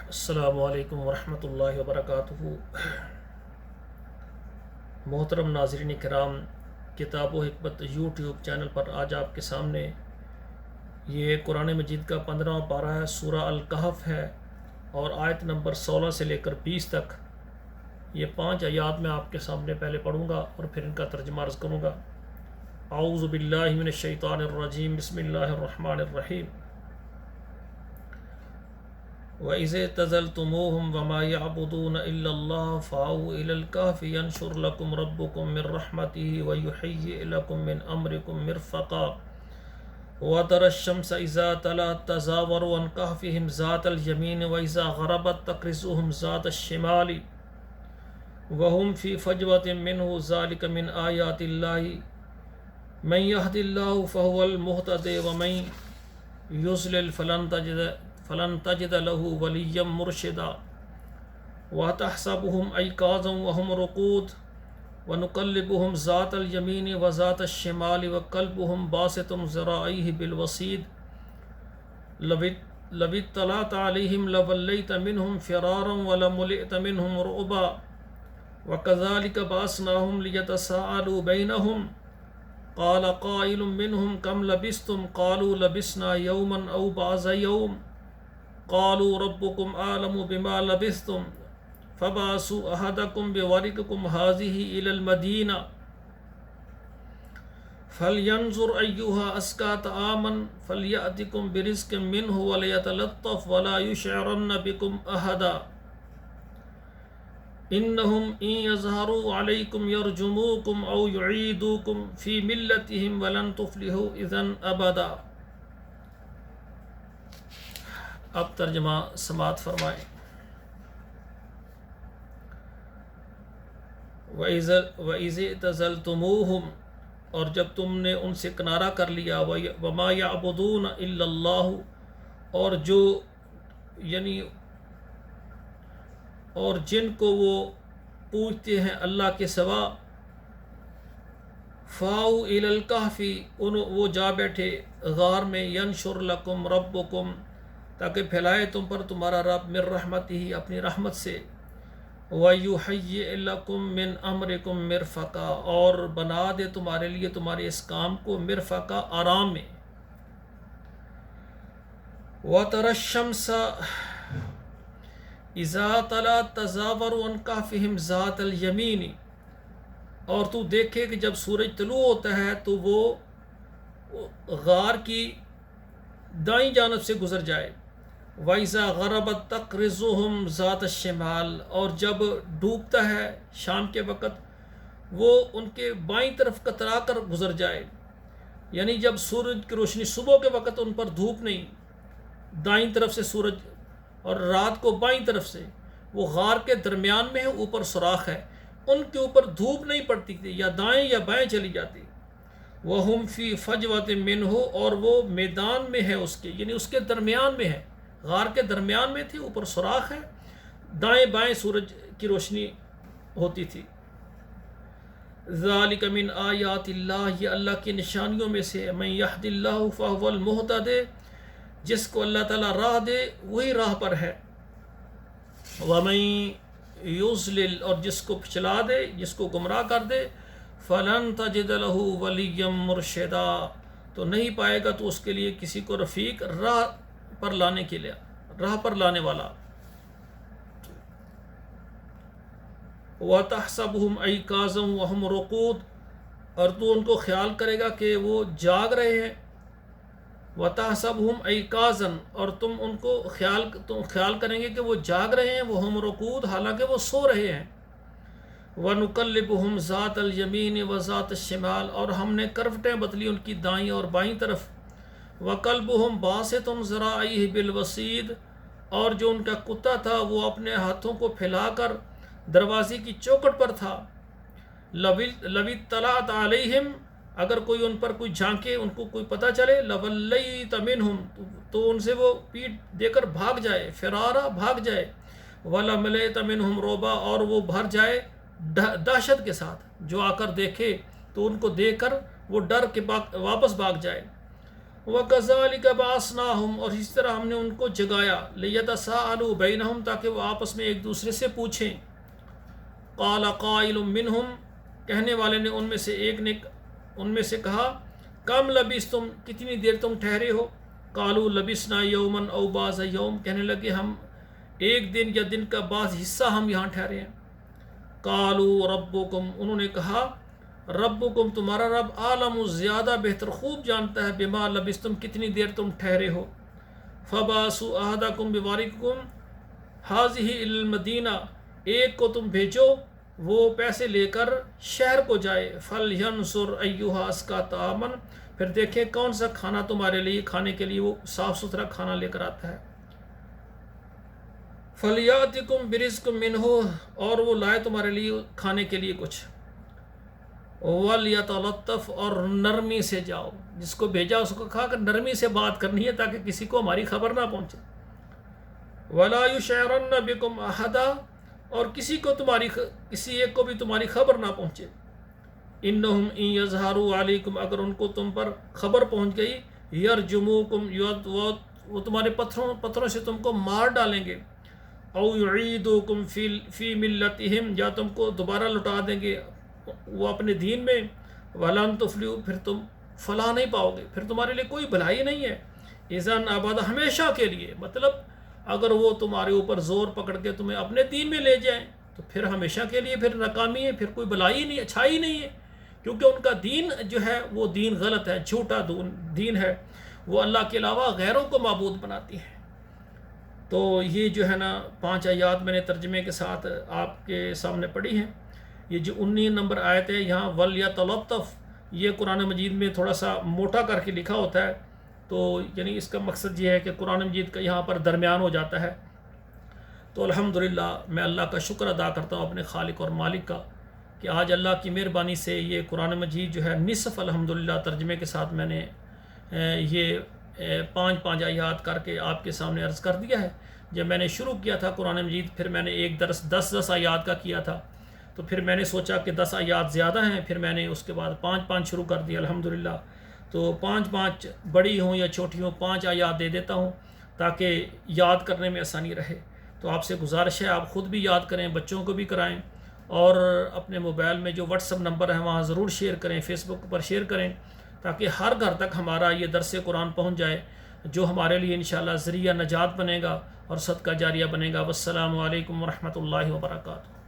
السلام علیکم ورحمۃ اللہ وبرکاتہ۔ محترم ناظرین کرام، کتاب و حکمت یوٹیوب چینل پر آج آپ کے سامنے یہ قرآن مجید کا 15واں پارہ ہے، سورہ الکہف ہے، اور آیت نمبر 16 سے لے کر 20 تک یہ 5 آیات میں آپ کے سامنے پہلے پڑھوں گا اور پھر ان کا ترجمہ عرض کروں گا۔ اعوذ باللہ من الشیطان الرجیم، بسم اللہ الرحمن الرحیم۔ وَإِذِ اعْتَزَلْتُمُوهُمْ وَمَا يَعْبُدُونَ إِلَّا اللَّهَ فَأَوْوا إِلَى الْكَهْفِ يَنشُرْ لَكُمْ رَبُّكُمْ مِنْ رَحْمَتِهِ وَيُهَيِّئْ لَكُمْ مِنْ أَمْرِكُمْ مِرْفَقًا وَتَرَى الشَّمْسَ إِذَا طَلَعَتْ تَزَاوَرُ عَنْ كَهْفِهِمْ ذَاتَ الْيَمِينِ وَإِذَا غَرَبَتْ تَقْرِضُهُمْ ذَاتَ الشِّمَالِ وَهُمْ فِي فَجْوَةٍ مِّنْهُ ذَلِكَ مِنْ آيَاتِ اللَّهِ مَنْ يَهْدِ اللَّهُ فَهُوَ الْمُهْتَدِ وَمَنْ يُضْلِلْ فلن تجد له وليا مرشدا وتحسبهم أيقاظا وهم رقود ونقلبهم ذات اليمين وذات الشمال وقلبهم باسط ذراعيه بالوصيد لو اطلعت عليهم لوليت منهم فرارا ولملئت منهم رعبا وكذلك بعثناهم ليتساءلوا بينهم قال قائل منهم كم لبثتم قالوا لبثنا يوما أو بعض يوم قالوا ربكم أعلم بما لبثتم فبعثوا أحدكم بورقكم هذه إلى المدينة فلينظر أيها أزكى طعاما فليأتكم برزق منه وليتلطف ولا يشعرن بكم أحدا إنهم إن يظهروا عليكم يرجموكم أو يعيدوكم في ملتهم ولن تفلحوا إذن أبدا۔ اب ترجمہ سماعت فرمائیں۔ وَإِذِ اعْتَزَلْتُمُوهُمْ، اور جب تم نے ان سے کنارہ کر لیا، وَمَا يَعْبُدُونَ إِلَّا اللَّهُ، اور جو یعنی اور جن کو وہ پوجتے ہیں اللہ کے سوا، فَأَوْا إِلَى الْكَهْفِ، وہ جا بیٹھے غار میں، يَنشُرْ لَكُمْ رَبُّكُمْ، تاکہ پھیلائے تم پر تمہارا رب، من رحمتہ، اپنی رحمت سے، وَيُهَيِّئْ لَكُمْ مِنْ أَمْرِكُمْ مِرْفَقًا، اور بنا دے تمہارے لیے تمہارے اس کام کو مرفقا، آرام میں۔ وَتَرَى الشَّمْسَ إِذَا طَلَعَتْ تَزَاوَرُ عَنْ كَهْفِهِمْ ذَاتَ الْيَمِينِ، اور تو دیکھے کہ جب سورج طلوع ہوتا ہے تو وہ غار کی دائیں جانب سے گزر جائے، وَإِذَا غَرَبَتْ تَقْرِضُهُمْ ذَاتَ الشِّمَالِ، اور جب ڈوبتا ہے شام کے وقت وہ ان کے بائیں طرف کترا کر گزر جائے، یعنی جب سورج کی روشنی صبح کے وقت ان پر دھوپ نہیں، دائیں طرف سے سورج، اور رات کو بائیں طرف سے، وہ غار کے درمیان میں ہے، اوپر سوراخ ہے، ان کے اوپر دھوپ نہیں پڑتی تھی، یا دائیں یا بائیں چلی جاتی۔ وَهُمْ فِي فَجْوَةٍ مِّنْهُ، اور وہ میدان میں ہے اس کے، یعنی اس کے درمیان میں ہے، غار کے درمیان میں تھی، اوپر سوراخ ہے، دائیں بائیں سورج کی روشنی ہوتی تھی۔ ذَلِكَ مِنْ آیَاتِ اللَّهِ، یہ اللہ کی نشانیوں میں سے، مَن يَهْدِ اللَّهُ فَهُوَ الْمُهْتَدِ، جس کو اللہ تعالیٰ راہ دے وہی راہ پر ہے، وَمَن يُضْلِلْ، اور جس کو پھسلا دے، جس کو گمراہ کر دے، فَلَن تَجِدَ لَهُ وَلِيًّا مُرْشِدًا، تو نہیں پائے گا تو اس کے لیے کسی کو رفیق، راہ پر لانے والا۔ وَتَحْسَبُهُمْ أَيْقَاظًا وَهُمْ رُقُودٌ، اور تو ان کو خیال کرے گا کہ وہ جاگ رہے ہیں، وَتَحْسَبُهُمْ أَيْقَاظًا، اور تم ان کو خیال کریں گے کہ وہ جاگ رہے ہیں، وَهُمْ رُقُود، حالانکہ وہ سو رہے ہیں۔ وَنُقَلِّبُهُمْ ذَاتَ الْيَمِينِ وَذَاتَ الشِّمَالِ، اور ہم نے کروٹیں بدلی ان کی دائیں اور بائیں طرف۔ وَقَلْبُهُمْ بَاسِطٌ ذَرَائِهِ بِالْوَصِيدِ، اور جو ان کا کتا تھا وہ اپنے ہاتھوں کو پھیلا کر دروازے کی چوکٹ پر تھا۔ لَوِ اطَّلَعْتَ عَلَيْهِمْ، اگر کوئی ان پر کوئی جھانکے، ان کو کوئی پتہ چلے، لَوَلَّيْتَ مِنْهُمْ، تو ان سے وہ پیٹ دے کر بھاگ جائے، فرارا بھاگ جائے، وَلَمَلَئْتَ مِنْهُمْ رُعْبًا، اور وہ بھر جائے دہشت کے ساتھ، جو آ کر دیکھے تو ان کو دیکھ کر وہ ڈر کے واپس بھاگ جائے۔ وَكَذَلِكَ بَعَثْنَاهُمْ، اور اسی طرح ہم نے ان کو جگایا، لِيَتَسَاءَلُوا بَيْنَهُمْ، تاکہ وہ آپس میں ایک دوسرے سے پوچھیں۔ قَالَ قَائِلٌ مِّنْهُمْ، کہنے والے نے ان میں سے کہا، کم لبثتم، کتنی دیر تم ٹھہرے ہو؟ قالوا لبثنا یوما او بعض یوم، کہنے لگے ہم ایک دن یا دن کا بعض حصہ ہم یہاں ٹھہرے ہیں۔ قالوا ربکم، انہوں نے کہا ربکم، تمہارا رب عالم، زیادہ بہتر خوب جانتا ہے، بما لبثتم، کتنی دیر تم ٹھہرے ہو۔ فبعثوا احدکم بورقکم هذه الى المدینہ، ایک کو تم بھیجو، وہ پیسے لے کر شہر کو جائے، فَلْيَنْصُرْ أَيُّهَا أَزْكَىٰ طَعَامًا، پھر دیکھیں کون سا کھانا تمہارے لیے کھانے کے لیے وہ صاف ستھرا کھانا لے کر آتا ہے۔ فَلْيَأْتِكُمْ بِرِزْقٍ مِّنْهُ، اور وہ لائے تمہارے لیے کھانے کے لیے کچھ۔ وَلْيَتَلَطَّفْ، اور نرمی سے جاؤ، جس کو بھیجا اس کو کہا کہ نرمی سے بات کرنی ہے تاکہ کسی کو ہماری خبر نہ پہنچے۔ وَلَا يُشْعِرَنَّ بِكُمْ أَحَدًا، اور کسی ایک کو بھی تمہاری خبر نہ پہنچے۔ انہم ان یظہروا علیکم، اگر ان کو تم پر خبر پہنچ گئی، یرجموکم، وہ تمہارے پتھروں سے تم کو مار ڈالیں گے، او یعیدوکم فی ملتہم، یا تم کو دوبارہ لٹا دیں گے وہ اپنے دین میں، ولن تفلحوا، پھر تم فلاح نہیں پاؤ گے، پھر تمہارے لیے کوئی بھلائی نہیں ہے۔ اذن ابدا، ہمیشہ کے لیے، مطلب اگر وہ تمہارے اوپر زور پکڑ کے تمہیں اپنے دین میں لے جائیں تو پھر ہمیشہ کے لیے پھر ناکامی ہے، پھر کوئی بھلائی نہیں، اچھائی نہیں ہے، کیونکہ ان کا دین جو ہے وہ دین غلط ہے، جھوٹا دین ہے، وہ اللہ کے علاوہ غیروں کو معبود بناتی ہے۔ تو یہ جو ہے نا 5 آیات میں نے ترجمے کے ساتھ آپ کے سامنے پڑھی ہیں۔ یہ جو 19 نمبر آیت ہے، یہاں وَلْيَتَلَطَّفْ، یہ قرآن مجید میں تھوڑا سا موٹا کر کے لکھا ہوتا ہے، تو یعنی اس کا مقصد یہ ہے کہ قرآن مجید کا یہاں پر درمیان ہو جاتا ہے۔ تو الحمدللہ میں اللہ کا شکر ادا کرتا ہوں اپنے خالق اور مالک کا کہ آج اللہ کی مہربانی سے یہ قرآن مجید جو ہے نصف الحمدللہ ترجمے کے ساتھ میں نے یہ 5 آیات کر کے آپ کے سامنے عرض کر دیا ہے۔ جب میں نے شروع کیا تھا قرآن مجید، پھر میں نے ایک درس 10 آیات کا کیا تھا، تو پھر میں نے سوچا کہ 10 آیات زیادہ ہیں، پھر میں نے اس کے بعد 5 شروع کر دیا الحمدللہ۔ تو 5 بڑی ہوں یا چھوٹی ہوں 5 آیات دے دیتا ہوں تاکہ یاد کرنے میں آسانی رہے۔ تو آپ سے گزارش ہے آپ خود بھی یاد کریں، بچوں کو بھی کرائیں، اور اپنے موبائل میں جو واٹس ایپ نمبر ہے وہاں ضرور شیئر کریں، فیس بک پر شیئر کریں، تاکہ ہر گھر تک ہمارا یہ درس قرآن پہنچ جائے، جو ہمارے لیے انشاءاللہ ذریعہ نجات بنے گا اور صدقہ جاریہ بنے گا۔ والسلام علیکم ورحمۃ اللہ وبرکاتہ۔